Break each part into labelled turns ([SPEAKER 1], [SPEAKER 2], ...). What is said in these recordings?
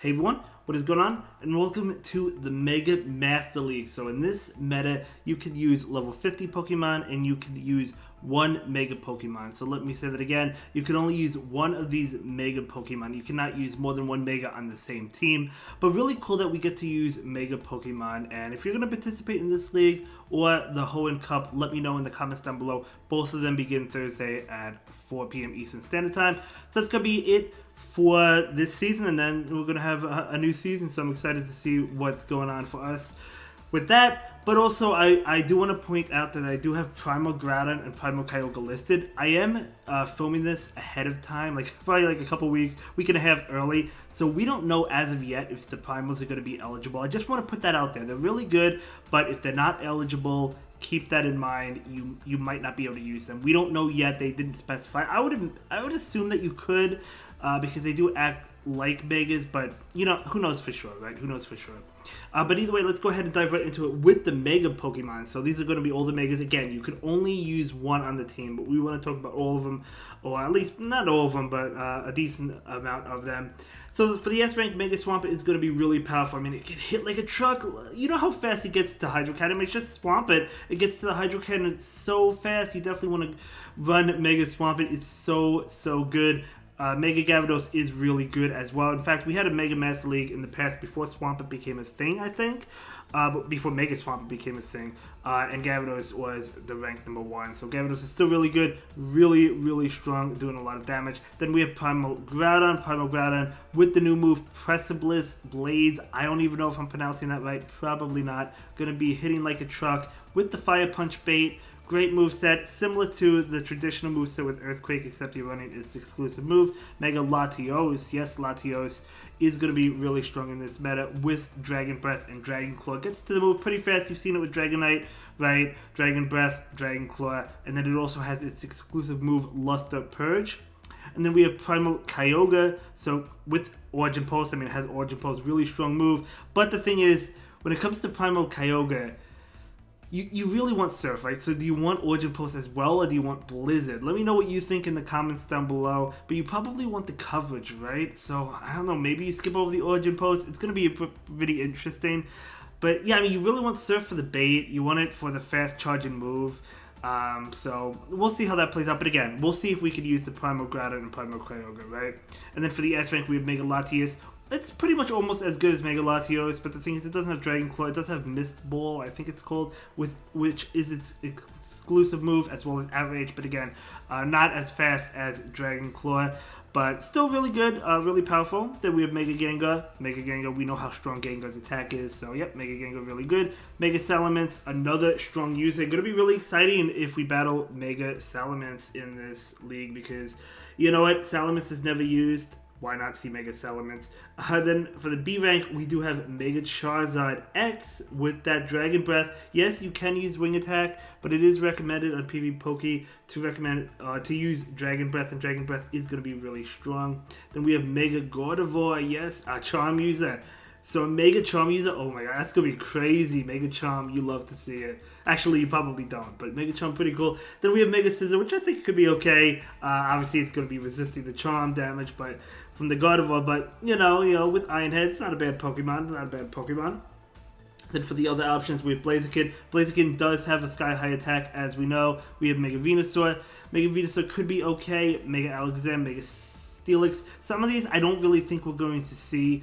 [SPEAKER 1] Hey everyone, what is going on? And welcome to the Mega Master League. So in this meta, you can use level 50 Pokemon and you can use one Mega Pokemon. So let me say that again. You can only use one of these Mega Pokemon. You cannot use more than one Mega on the same team. But really cool that we get to use Mega Pokemon. And if you're going to participate in this league or the Hoenn Cup, let me know in the comments down below. Both of them begin Thursday at 4 p.m. Eastern Standard Time. So that's going to be it for this season, and then we're going to have a new season, so I'm excited to see what's going on for us with that. But also, I do want to point out that I do have Primal Groudon and Primal Kyogre listed. I am filming this ahead of time, probably a couple weeks, week and a half early, so we don't know as of yet if the Primals are going to be eligible. I just want to put that out there. They're really good, but if they're not eligible, keep that in mind. You might not be able to use them. We don't know yet. They didn't specify. I would assume that you could, because they do act like Megas, but who knows for sure, right? Who knows for sure. But either way, let's go ahead and dive right into it with the Mega Pokemon. So these are going to be all the Megas. Again, you can only use one on the team, but we want to talk about all of them, or at least not all of them, but a decent amount of them. So for the S-Rank, Mega Swampert is going to be really powerful. I mean, it can hit like a truck. You know how fast it gets to Hydro Cannon? It's just Swampert. It gets to the Hydro Cannon so fast. You definitely want to run Mega Swampert. It's so good. Mega Gyarados is really good as well. In fact, we had a Mega Master League in the past before Swampert became a thing, I think. But before Mega Swampert became a thing. And Gyarados was the rank number 1. So Gyarados is still really good. Really strong, doing a lot of damage. Then we have Primal Groudon with the new move Precipice Blades. I don't even know if I'm pronouncing that right. Probably not. Gonna be hitting like a truck with the Fire Punch bait. Great moveset, similar to the traditional moveset with Earthquake, except you're running its exclusive move. Mega Latios, yes, Latios is going to be really strong in this meta with Dragon Breath and Dragon Claw. Gets to the move pretty fast. You've seen it with Dragonite, right? Dragon Breath, Dragon Claw, and then it also has its exclusive move, Luster Purge. And then we have Primal Kyogre, so with Origin Pulse, I mean, it has Origin Pulse, really strong move. But the thing is, when it comes to Primal Kyogre, you really want Surf, right? So do you want Origin Pulse as well, or do you want Blizzard? Let me know what you think in the comments down below. But you probably want the coverage, right? So, I don't know, maybe you skip over the Origin Pulse. It's going to be pretty interesting. But yeah, I mean, you really want Surf for the bait. You want it for the fast charging move. So we'll see how that plays out. But again, we'll see if we could use the Primal Groudon and Primal Kyogre, right? And then for the S rank, we have Mega Latias. It's pretty much almost as good as Mega Latios, but the thing is, it doesn't have Dragon Claw. It does have Mist Ball, I think it's called, which is its exclusive move, as well as Outrage. But again, not as fast as Dragon Claw, but still really good, really powerful. Then we have Mega Gengar. Mega Gengar, we know how strong Gengar's attack is, so yep, Mega Gengar really good. Mega Salamence, another strong user. Going to be really exciting if we battle Mega Salamence in this league, because you know what, Salamence is never used. Why not see Mega Salamence? Then for the B rank, we do have Mega Charizard X with that Dragon Breath. Yes, you can use Wing Attack, but it is recommended on PvPoke to use Dragon Breath, and Dragon Breath is going to be really strong. Then we have Mega Gardevoir, yes, a Charm user. So a Mega Charm user, oh my god, that's going to be crazy. Mega Charm, you love to see it. Actually, you probably don't, but Mega Charm, pretty cool. Then we have Mega Scissor, which I think could be okay. Obviously, it's going to be resisting the Charm damage, but from the Gardevoir, but you know, with Iron Head, it's not a bad Pokemon. Then for the other options, we have Blaziken. Blaziken does have a Sky High attack, as we know. We have Mega Venusaur. Mega Venusaur could be okay. Mega Alakazam, Mega Steelix. Some of these I don't really think we're going to see,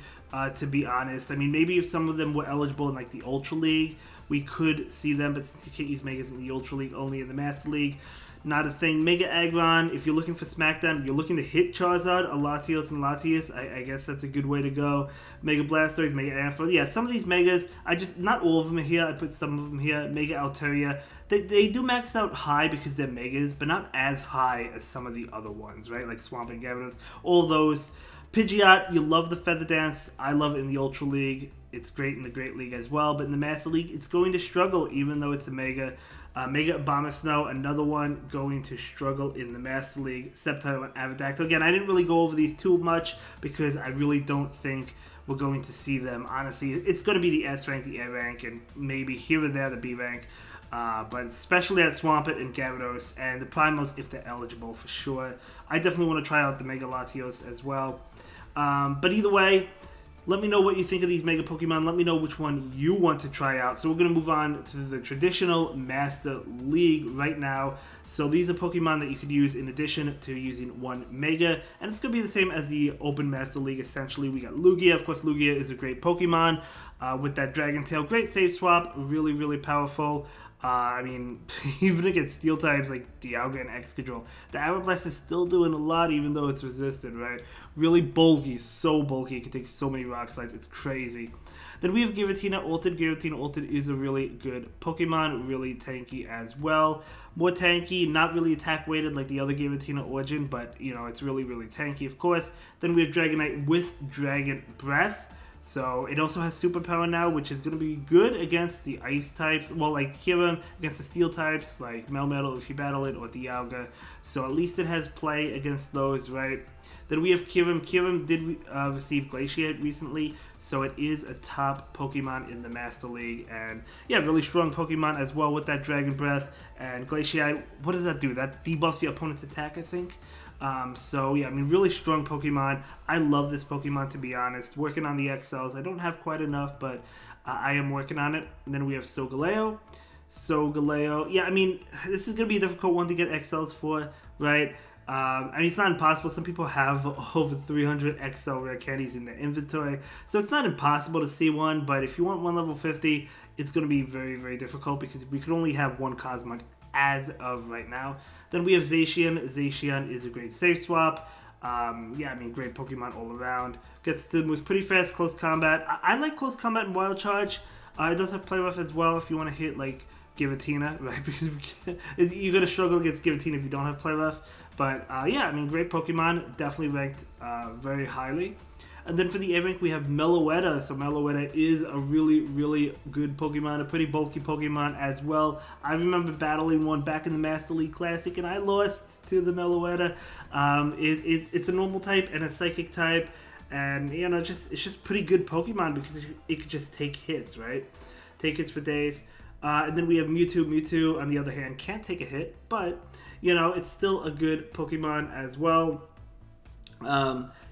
[SPEAKER 1] to be honest. I mean, maybe if some of them were eligible in like the Ultra League, we could see them, but since you can't use Megas in the Ultra League, only in the Master League, not a thing. Mega Aggron, if you're looking for Smackdown, you're looking to hit Charizard, Latios and Latias, I guess that's a good way to go. Mega Blastoise, Mega Ampharos. Yeah, some of these Megas, not all of them are here, I put some of them here. Mega Altaria, they do max out high because they're Megas, but not as high as some of the other ones, right? Like Swamp and Gyarados, all those. Pidgeot, you love the Feather Dance. I love it in the Ultra League. It's great in the Great League as well, but in the Master League, it's going to struggle, even though it's a Mega. Mega Abomasnow, another one going to struggle in the Master League. Sceptile and Aerodactyl. Again, I didn't really go over these too much because I really don't think we're going to see them. Honestly, it's going to be the S rank, the A rank, and maybe here and there the B rank. But especially at Swampert and Gyarados and the Primals if they're eligible for sure. I definitely want to try out the Mega Latios as well. But either way, Let me know what you think of these Mega Pokemon. Let me know which one you want to try out. So we're going to move on to the traditional Master League right now. So these are Pokemon that you could use in addition to using one Mega. And it's going to be the same as the Open Master League, essentially. We got Lugia. Of course, Lugia is a great Pokemon with that Dragon Tail. Great save swap. Really, really powerful. I mean, even against Steel types like Dialga and Excadrill, the Aeroblast is still doing a lot even though it's resisted, right? Really bulky, so bulky, it can take so many Rock Slides, it's crazy. Then we have Giratina Ulted. Giratina Ulted is a really good Pokemon, really tanky as well. More tanky, not really attack weighted like the other Giratina Origin, but you know, it's really, really tanky, of course. Then we have Dragonite with Dragon Breath. So it also has superpower now, which is going to be good against the ice types. Well, like Kira against the steel types, like Melmetal if you battle it, or Dialga. So at least it has play against those, right? Then we have Kyurem. Kyurem did receive Glaciate recently, so it is a top Pokemon in the Master League. And yeah, really strong Pokemon as well with that Dragon Breath. And Glaciate, what does that do? That debuffs the opponent's attack, I think. So yeah, I mean, really strong Pokemon. I love this Pokemon, to be honest. Working on the XLs. I don't have quite enough, but I am working on it. And then we have Solgaleo. Solgaleo. Yeah, I mean, this is going to be a difficult one to get XLs for, right? I mean, it's not impossible. Some people have over 300 XL rare candies in their inventory. So it's not impossible to see one, but if you want one level 50, it's going to be very, very difficult because we could only have one Cosmog as of right now. Then we have Zacian. Zacian is a great save swap. Yeah, I mean, great Pokemon all around. Gets to moves pretty fast, close combat. I like close combat and Wild Charge. It does have play rough as well if you want to hit, like, Giratina, right? Because you're going to struggle against Giratina if you don't have play rough. But yeah, I mean, great Pokemon. Definitely ranked very highly. And then for the A rank, we have Meloetta. So Meloetta is a really, really good Pokemon, a pretty bulky Pokemon as well. I remember battling one back in the Master League Classic, and I lost to the Meloetta. It's a normal type and a psychic type, and you know, it's just pretty good Pokemon because it could just take hits, right? Take hits for days. And then we have Mewtwo. Mewtwo, on the other hand, can't take a hit, but you know, it's still a good Pokemon as well.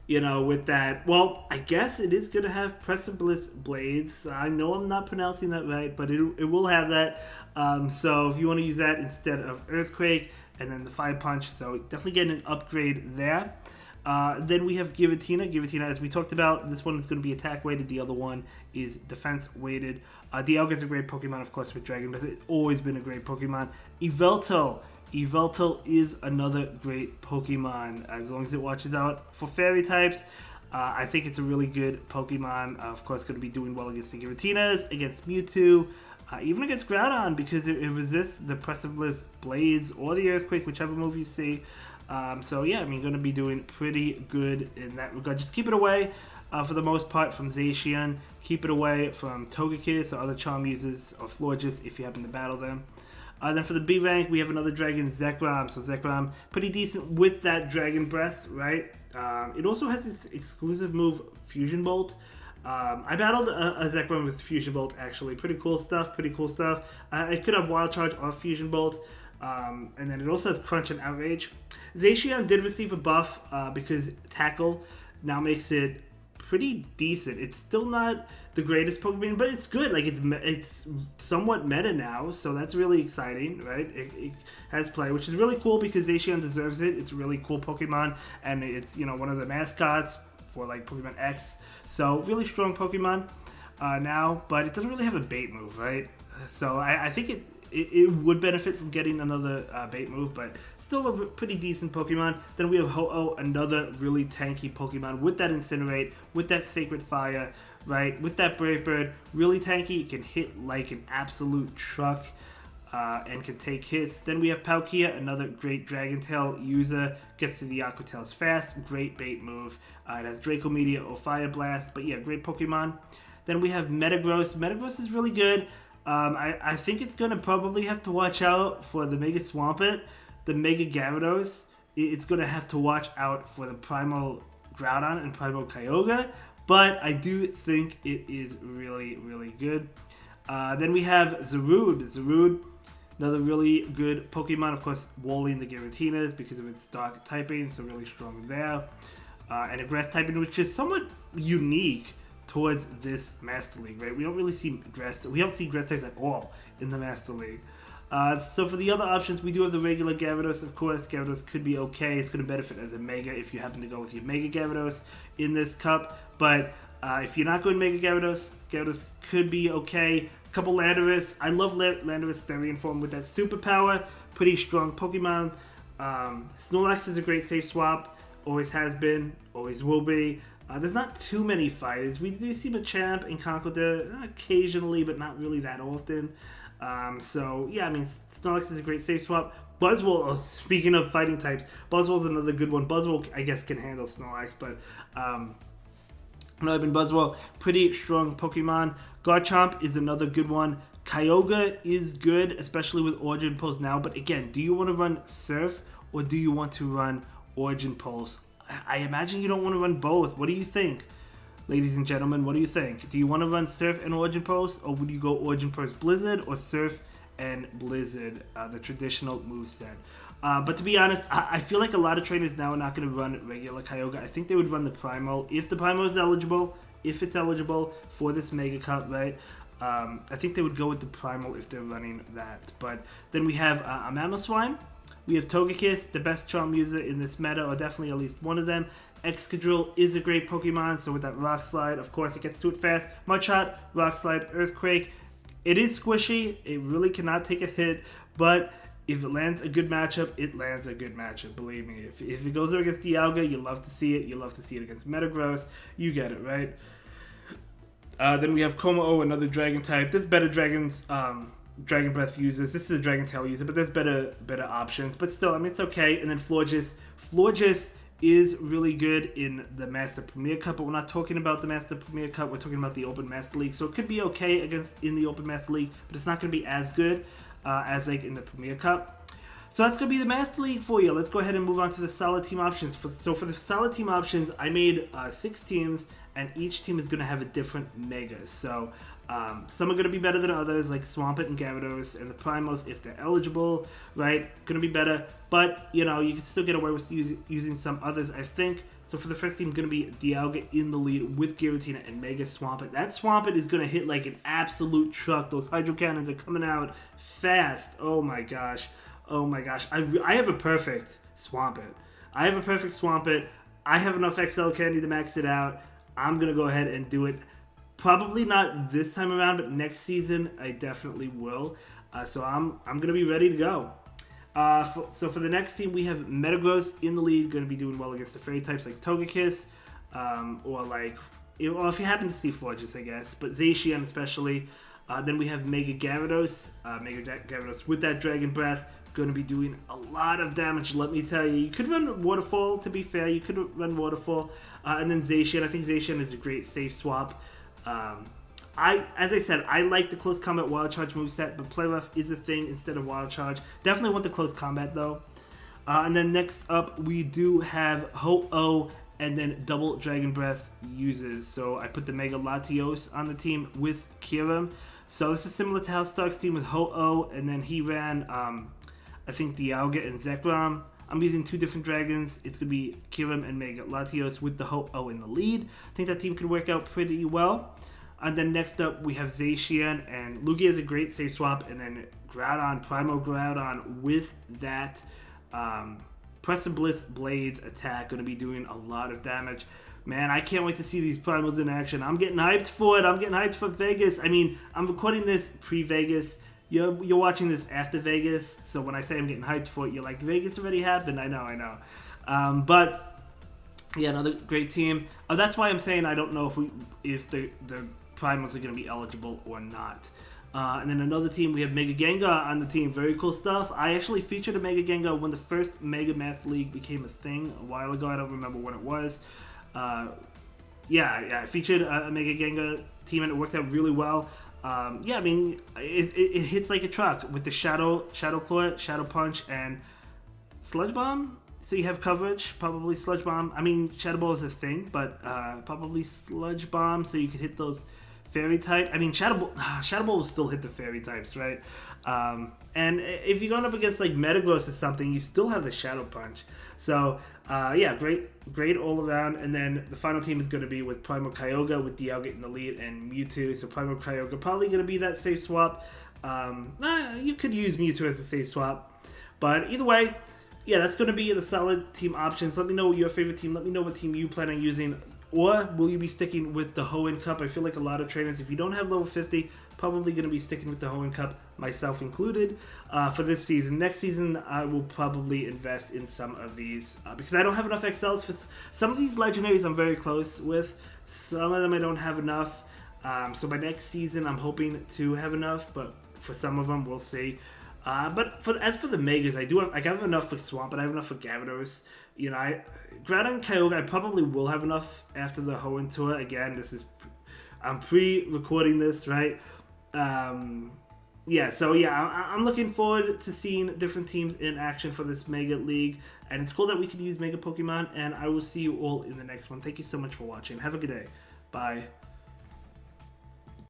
[SPEAKER 1] You know, with that, well, I guess it is going to have Precipice Blades. I know I'm not pronouncing that right, but it will have that. So if you want to use that instead of Earthquake, and then the Fire Punch, so definitely getting an upgrade there. Then we have Giratina. Giratina, as we talked about, this one is going to be attack weighted. The other one is defense weighted. Dialga is a great Pokemon, of course, with Dragon Breath. It's always been a great Pokemon. Yveltal. Yveltal is another great Pokemon, as long as it watches out for fairy types. I think it's a really good Pokemon. Of course, going to be doing well against the Giratinas, against Mewtwo, even against Groudon, because it resists the Precipice Blades or the Earthquake, whichever move you see. So yeah, I mean, going to be doing pretty good in that regard. Just keep it away, for the most part, from Zacian. Keep it away from Togekiss or other Charm users or Florges if you happen to battle them. Then for the B rank, we have another Dragon, Zekrom. So Zekrom, pretty decent with that Dragon Breath, right? It also has this exclusive move, Fusion Bolt. I battled a Zekrom with Fusion Bolt, actually. Pretty cool stuff, pretty cool stuff. It could have Wild Charge or Fusion Bolt. And then it also has Crunch and Outrage. Zacian did receive a buff because Tackle now makes it pretty decent. It's still not the greatest Pokemon, but it's good. Like, it's somewhat meta now, so that's really exciting, right? It has play, which is really cool because Zacian deserves it. It's a really cool Pokemon, and it's, you know, one of the mascots for, like, Pokemon X. So, really strong Pokemon now, but it doesn't really have a bait move, right? So, I think it would benefit from getting another bait move, but still a pretty decent Pokemon. Then we have Ho-Oh, another really tanky Pokemon with that Incinerate, with that Sacred Fire, right? With that Brave Bird, really tanky. It can hit like an absolute truck and can take hits. Then we have Palkia, another great Dragon Tail user. Gets to the Aqua Tails fast, great bait move. It has Draco Meteor or Fire Blast, but yeah, great Pokemon. Then we have Metagross. Metagross is really good. I think it's going to probably have to watch out for the Mega Swampert, the Mega Gyarados. It's going to have to watch out for the Primal Groudon and Primal Kyogre, but I do think it is really, really good. Then we have Zarude. Zarude, another really good Pokemon, of course, walling the Giratinas because of its dark typing, so really strong there. And a grass typing, which is somewhat unique towards this Master League, right? We don't really see we don't see grass types at all in the Master League. So for the other options, we do have the regular Gyarados, of course. Gyarados could be okay. It's going to benefit as a Mega if you happen to go with your Mega Gyarados in this cup. But if you're not going Mega Gyarados, Gyarados could be okay. A couple Landorus. I love Landorus Therian form with that superpower. Pretty strong Pokemon. Snorlax is a great safe swap. Always has been. Always will be. There's not too many fighters. We do see Machamp and Conkeldurr occasionally, but not really that often. So, yeah, I mean, Snorlax is a great safe swap. Buzzwole, speaking of fighting types, Buzzwole's another good one. Buzzwole, I guess, can handle Snorlax, but Buzzwole, pretty strong Pokemon. Garchomp is another good one. Kyogre is good, especially with Origin Pulse now, but again, do you want to run Surf or do you want to run Origin Pulse? I imagine you don't want to run both. What do you think? Ladies and gentlemen, what do you think? Do you want to run Surf and Origin Pulse, or would you go Origin Pulse Blizzard or Surf and Blizzard, the traditional moveset? But to be honest, I feel like a lot of trainers now are not going to run regular Kyogre. I think they would run the Primal if the Primal is eligible, if it's eligible for this Mega Cup, right? I think they would go with the Primal if they're running that. But then we have a Mamoswine. We have Togekiss, the best Charm user in this meta, or definitely at least one of them. Excadrill is a great Pokemon, so with that Rock Slide, of course, it gets to it fast. Mudshot, Rock Slide, Earthquake. It is squishy. It really cannot take a hit, but if it lands a good matchup, it lands a good matchup, believe me. If it goes there against Dialga, you love to see it. You love to see it against Metagross. You get it, right? Then we have Kommo-o, another Dragon type. There's better Dragon Breath users. This is a Dragon Tail user, but there's better options. But still, I mean, it's okay. And then Florges. Florges is really good in the Master Premier Cup, but we're not talking about the Master Premier Cup. We're talking about the Open Master League. So it could be okay in the Open Master League, but it's not going to be as good as like in the Premier Cup. So that's going to be the Master League for you. Let's go ahead and move on to the solid team options. So for the solid team options, I made 6 teams, and each team is going to have a different Mega. So some are going to be better than others, like Swampert and Gyarados, and the Primals, if they're eligible, right, going to be better. But, you know, you can still get away with using some others, I think. So for the first team, going to be Dialga in the lead with Giratina and Mega Swampert. That Swampert is going to hit like an absolute truck. Those Hydro Cannons are coming out fast. Oh my gosh. Oh my gosh. I have a perfect Swampert. I have enough XL candy to max it out. I'm going to go ahead and do it. Probably not this time around, but next season I definitely will. So I'm going to be ready to go. So for the next team, we have Metagross in the lead, going to be doing well against the fairy types like Togekiss, or like, well, if you happen to see Florges, I guess, but Zacian especially. Then we have Mega Gyarados, with that Dragon Breath, going to be doing a lot of damage, let me tell you. You could run Waterfall, to be fair. You could run Waterfall. And then Zacian. I think Zacian is a great safe swap. As I said, I like the Close Combat Wild Charge moveset, but Play Rough is a thing instead of Wild Charge. Definitely want the Close Combat, though. And then next up, we do have Ho-Oh and then double Dragon Breath uses. So I put the Mega Latios on the team with Kyurem. So this is similar to how Stark's team with Ho-Oh, and then he ran, I think, Dialga and Zekrom. I'm using 2 different dragons. It's going to be Kyurem and Mega Latios with the Ho-Oh in the lead. I think that team could work out pretty well. And then next up, we have Zacian, and Lugia is a great safe swap, and then Groudon, Primo Groudon with that Press and Bliss Blades attack, going to be doing a lot of damage. Man, I can't wait to see these Primals in action. I'm getting hyped for it. I'm getting hyped for Vegas. I mean, I'm recording this pre-Vegas. You're watching this after Vegas, so when I say I'm getting hyped for it, you're like, Vegas already happened. I know. But yeah, another great team. That's why I'm saying I don't know if the Primals are going to be eligible or not. And then another team, we have Mega Gengar on the team. Very cool stuff. I actually featured a Mega Gengar when the first Mega Master League became a thing a while ago. I don't remember when it was. Yeah, I featured a Mega Gengar team, and it worked out really well. Yeah, I mean, it hits like a truck with the Shadow Claw, Shadow Punch, and Sludge Bomb. So you have coverage, probably Sludge Bomb. I mean, Shadow Ball is a thing, but probably Sludge Bomb, so you could hit those Fairy type. I mean, Shadow Ball will still hit the Fairy types, right? And if you're going up against like Metagross or something, you still have the Shadow Punch. So yeah, great all around. And then the final team is going to be with Primal Kyogre, with Dialga in the lead, and Mewtwo. So Primal Kyogre probably going to be that safe swap. You could use Mewtwo as a safe swap, but either way, yeah, that's going to be the solid team options. Let me know your favorite team. Let me know what team you plan on using. Or will you be sticking with the Hoenn Cup? I feel like a lot of trainers, if you don't have level 50, probably going to be sticking with the Hoenn Cup, myself included, for this season. Next season, I will probably invest in some of these because I don't have enough XLs. For some of these legendaries I'm very close with. Some of them I don't have enough. So by next season, I'm hoping to have enough, but for some of them, we'll see. But as for the Megas, I have enough for Swamp, but I have enough for Gyarados. You know, Groudon and Kyogre, I probably will have enough after the Hoenn Tour. Again, I'm pre-recording this, right? Yeah, so yeah, I'm looking forward to seeing different teams in action for this Mega League. And it's cool that we can use Mega Pokemon, and I will see you all in the next one. Thank you so much for watching. Have a good day. Bye.